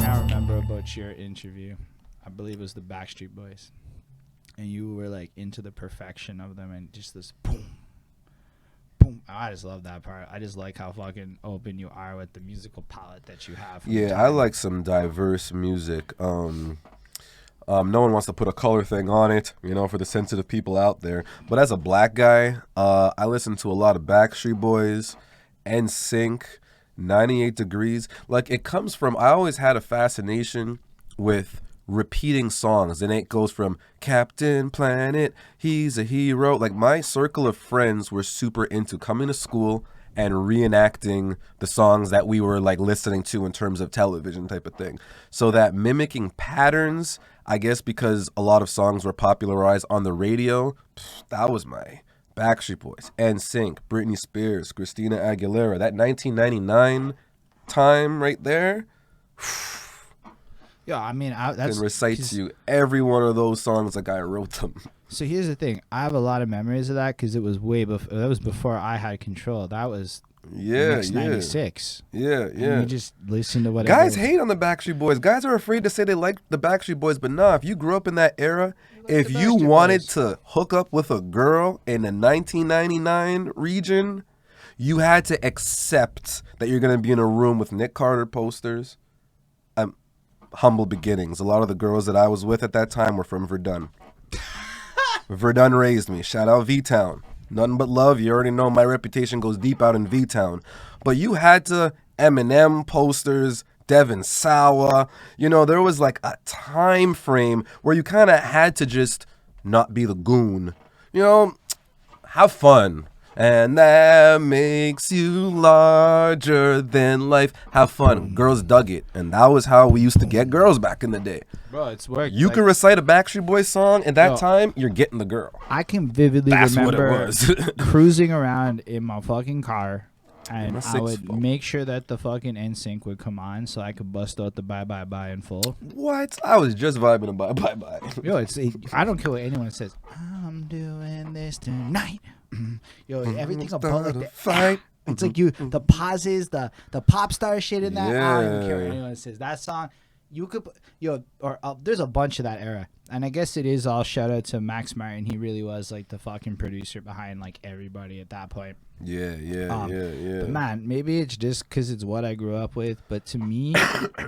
I remember about your interview. I believe it was the Backstreet Boys, and you were like into the perfection of them, and just this boom, boom. I just love that part. I just like how fucking open you are with the musical palette that you have. Yeah, I like some diverse music. No one wants to put a color thing on it, you know, for the sensitive people out there. But as a black guy, I listen to a lot of Backstreet Boys, NSYNC, 98 Degrees. Like, it comes from, I always had a fascination with repeating songs, and it goes from Captain Planet, he's a hero. Like, my circle of friends were super into coming to school and reenacting the songs that we were like listening to in terms of television type of thing. So that mimicking patterns, I guess because a lot of songs were popularized on the radio, that was my Backstreet Boys, NSYNC, Britney Spears, Christina Aguilera. That 1999 time right there. Yeah, I mean, I can recite to you every one of those songs like I wrote them. So here's the thing. I have a lot of memories of that because it was way before. That was before I had control. That was 96. Yeah. And you just listen to whatever. Guys hate on the Backstreet Boys. Guys are afraid to say they like the Backstreet Boys, but nah, if you grew up in that era, if you wanted to hook up with a girl in the 1999 region, you had to accept that you're going to be in a room with Nick Carter posters. Humble beginnings. A lot of the girls that I was with at that time were from Verdun. Verdun raised me. Shout out V-Town. Nothing but love. You already know my reputation goes deep out in V-Town. But you had to Eminem posters, Devin Sawa. You know, there was like a time frame where you kind of had to just not be the goon. You know, have fun. And that makes you larger than life. Have fun. Girls dug it. And that was how we used to get girls back in the day. Bro, it's work. You could recite a Backstreet Boys song, and that time, you're getting the girl. I can vividly remember what it was. cruising around in my fucking car, and I would 6'4". make sure that the fucking NSYNC would come on so I could bust out the Bye Bye Bye in full. What? I was just vibing to Bye Bye Bye. Yo, I don't care what anyone says. I'm doing this tonight. Yo, everything about like the fight. It's like the pauses, the pop star shit in that. I don't even care what anyone says. That song, you could there's a bunch of that era, and I guess it is all shout out to Max Martin. He really was like the fucking producer behind like everybody at that point. Yeah. But man, maybe it's just because it's what I grew up with. But to me,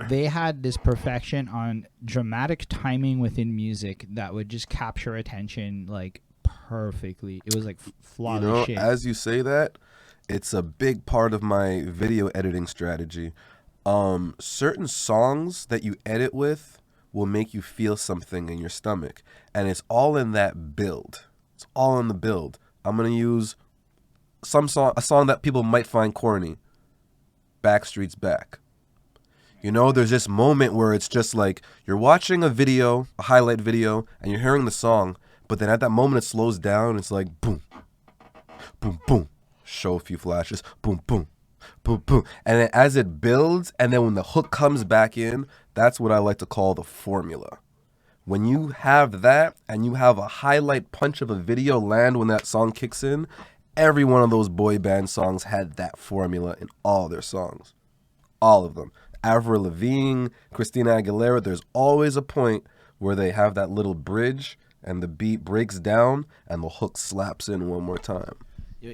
they had this perfection on dramatic timing within music that would just capture attention like perfectly. It was like flawless shit. As you say that, it's a big part of my video editing strategy. Certain songs that you edit with will make you feel something in your stomach, and it's all in that build. It's all in the build. I'm gonna use a song that people might find corny. Backstreet's Back. You know, there's this moment where it's just like you're watching a video, a highlight video, and you're hearing the song, but then at that moment it slows down. It's like boom, boom, boom. Show a few flashes. Boom, boom, boom, boom. And then as it builds, and then when the hook comes back in, that's what I like to call the formula. When you have that and you have a highlight punch of a video land when that song kicks in, every one of those boy band songs had that formula in all their songs. All of them. Avril Lavigne, Christina Aguilera, there's always a point where they have that little bridge and the beat breaks down and the hook slaps in one more time.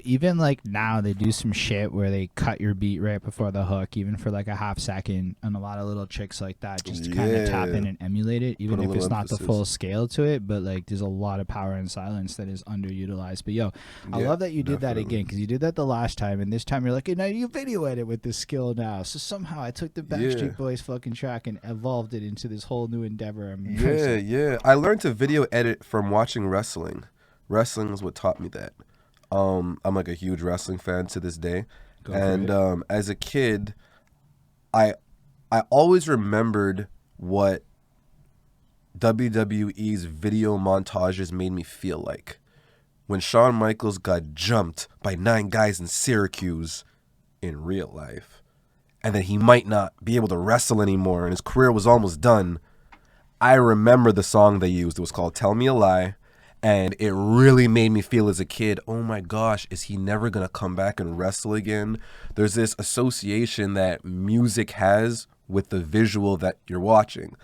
Even like now they do some shit where they cut your beat right before the hook, even for like a half second, and a lot of little tricks like that just to kind of tap in and emulate it, even if it's not the full scale to it. But like there's a lot of power in silence that is underutilized. But yo, I love that you did that again, because you did that the last time, and this time you're like, now you video edit with this skill now. So somehow I took the Backstreet Boys fucking track and evolved it into this whole new endeavor. Yeah. I learned to video edit from watching wrestling. Wrestling is what taught me that. I'm like a huge wrestling fan to this day. As a kid, I always remembered what WWE's video montages made me feel like. When Shawn Michaels got jumped by 9 guys in Syracuse in real life, and then he might not be able to wrestle anymore and his career was almost done, I remember the song they used. It was called Tell Me a Lie. And it really made me feel as a kid, oh my gosh, is he never going to come back and wrestle again? There's this association that music has with the visual that you're watching.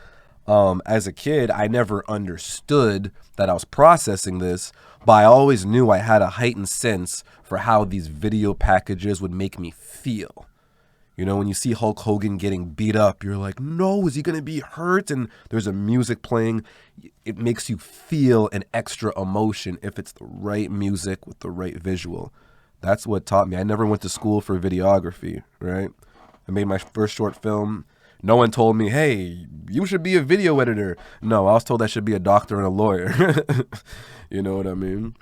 As a kid, I never understood that I was processing this, but I always knew I had a heightened sense for how these video packages would make me feel. You know, when you see Hulk Hogan getting beat up, you're like, no, is he going to be hurt? And there's a music playing. It makes you feel an extra emotion if it's the right music with the right visual. That's what taught me. I never went to school for videography, right? I made my first short film. No one told me, hey, you should be a video editor. No, I was told I should be a doctor and a lawyer. You know what I mean?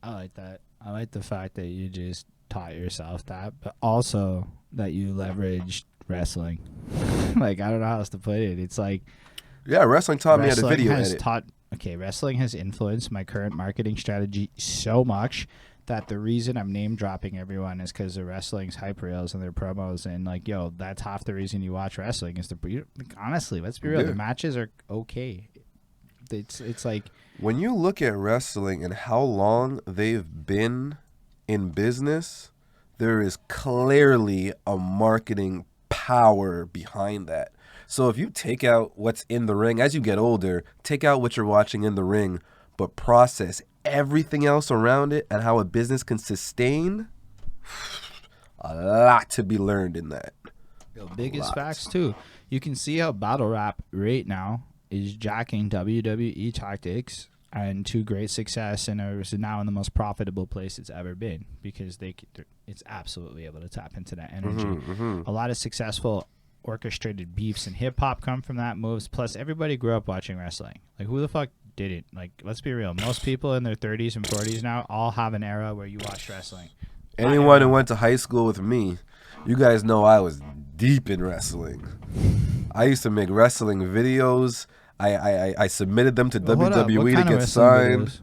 I like that. I like the fact that you just taught yourself that, but also that you leveraged wrestling. Like, I don't know how else to put it. It's like, yeah, wrestling taught me how to video edit. Wrestling has influenced my current marketing strategy so much that the reason I'm name dropping everyone is because of wrestling's hype reels and their promos, and like, yo, that's half the reason you watch wrestling is honestly, let's be real, the matches are okay. It's like, when you look at wrestling and how long they've been in business, there is clearly a marketing power behind that. So if you take out what's in the ring, as you get older, take out what you're watching in the ring, but process everything else around it and how a business can sustain, a lot to be learned in that. Yo, biggest facts too. You can see how battle rap right now is jacking WWE tactics and to great success, and is now in the most profitable place it's ever been because it's absolutely able to tap into that energy. A lot of successful orchestrated beefs and hip hop come from that moves. Plus, everybody grew up watching wrestling. Like, who the fuck didn't? Like, let's be real. Most people in their 30s and 40s now all have an era where you watched wrestling. Anyone who went to high school with me, you guys know I was deep in wrestling. I used to make wrestling videos. I submitted them to WWE to get signed. Videos?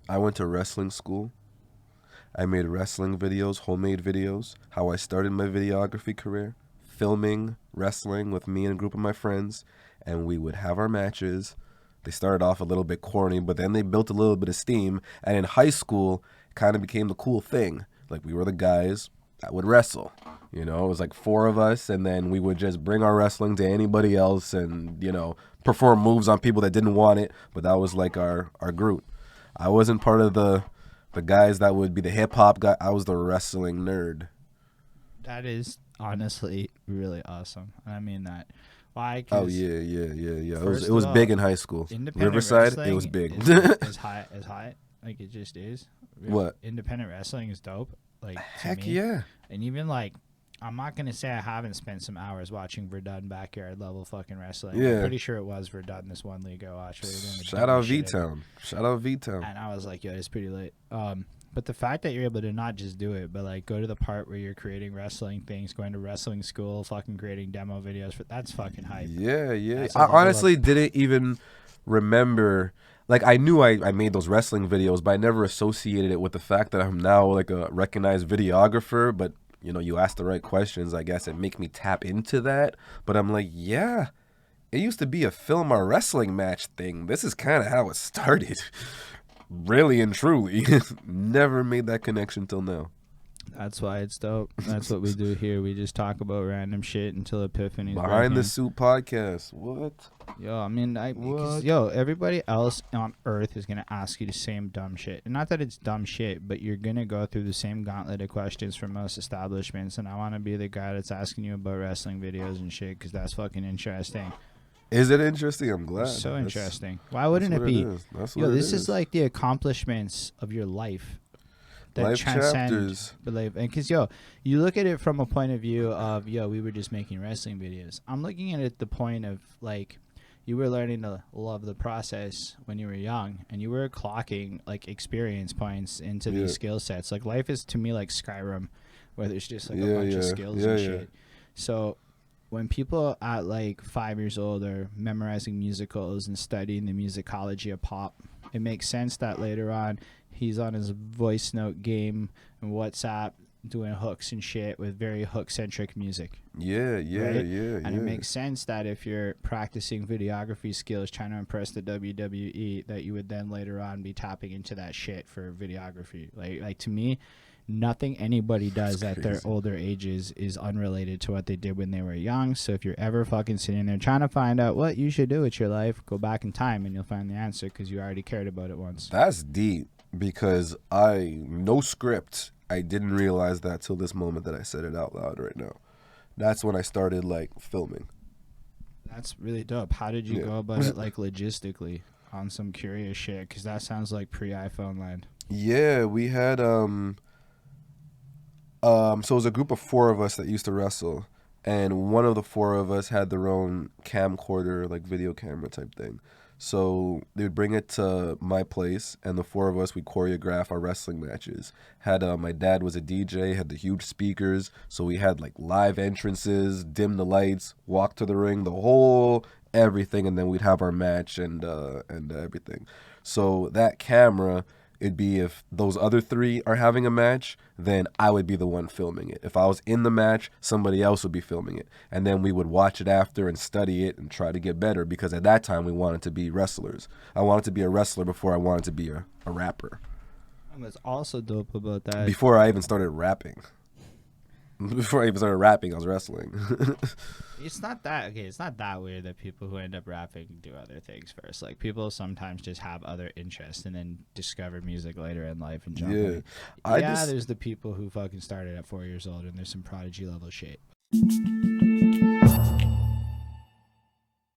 I went to wrestling school. I made wrestling videos, homemade videos. How I started my videography career, filming wrestling with me and a group of my friends, and we would have our matches. They started off a little bit corny, but then they built a little bit of steam. And in high school, it kind of became the cool thing. Like, we were the guys that would wrestle. You know, it was like 4 of us, and then we would just bring our wrestling to anybody else and, you know, perform moves on people that didn't want it. But that was like our group. I wasn't part of the guys that would be the hip-hop guy. I was the wrestling nerd. That is honestly really awesome. I mean that. Why? Oh, yeah. It was big in high school. Riverside, it was big. As high, like, it just is. What? Independent wrestling is dope. Like, heck yeah. And even, like, I'm not going to say I haven't spent some hours watching Verdun backyard level fucking wrestling. Yeah. I'm pretty sure it was Verdun, this one league I watched. Shout out V-Town. Shout out V-Town. And I was like, yo, it's pretty late. But the fact that you're able to not just do it, but like go to the part where you're creating wrestling things, going to wrestling school, fucking creating demo videos, that's fucking hype. Yeah. I honestly didn't even remember. Like, I knew I made those wrestling videos, but I never associated it with the fact that I'm now like a recognized videographer. But, you know, you ask the right questions, I guess it make me tap into that. But I'm like, yeah, it used to be a film or wrestling match thing. This is kind of how it started. Really and truly. Never made that connection till now. That's why it's dope. That's what we do here. We just talk about random shit until epiphanies. Behind the Suit podcast. What? Yo, I mean, everybody else on Earth is gonna ask you the same dumb shit. And not that it's dumb shit, but you're gonna go through the same gauntlet of questions from most establishments. And I want to be the guy that's asking you about wrestling videos and shit because that's fucking interesting. Is it interesting? I'm glad. So interesting. Why wouldn't it be? This is like the accomplishments of your life. That life chapters. And because, you look at it from a point of view of, we were just making wrestling videos. I'm looking at it the point of, like, you were learning to love the process when you were young, and you were clocking, like, experience points into these skill sets. Like, life is, to me, like Skyrim, where there's just, like, a bunch of skills and shit. So when people at like 5 years old are memorizing musicals and studying the musicology of pop, it makes sense that later on he's on his voice note game and WhatsApp doing hooks and shit with very hook-centric music. Yeah, right? And it makes sense that if you're practicing videography skills, trying to impress the WWE, that you would then later on be tapping into that shit for videography. Like to me, nothing anybody does at their older ages is unrelated to what they did when they were young. So if you're ever fucking sitting there trying to find out what you should do with your life, go back in time and you'll find the answer because you already cared about it once. That's deep, because no script. I didn't realize that till this moment that I said it out loud right now. That's when I started like filming. That's really dope. How did you go about it, like logistically, on some curious shit? Because that sounds like pre-iPhone land. Yeah, we had so it was a group of 4 of us that used to wrestle, and one of the 4 of us had their own camcorder, like video camera type thing. So they would bring it to my place, and the 4 of us would choreograph our wrestling matches. Had my dad was a DJ, had the huge speakers, so we had like live entrances, dim the lights, walk to the ring, the whole everything, and then we'd have our match and everything. So that camera, it'd be if those other 3 are having a match, then I would be the one filming it. If I was in the match, somebody else would be filming it. And then we would watch it after and study it and try to get better, because at that time we wanted to be wrestlers. I wanted to be a wrestler before I wanted to be a rapper. And what's also dope about that, before I even started rapping. Before I even started rapping, I was wrestling. It's not that weird that people who end up rapping do other things first. Like, people sometimes just have other interests and then discover music later in life and jump in. There's the people who fucking started at 4 years old, and there's some prodigy level shit.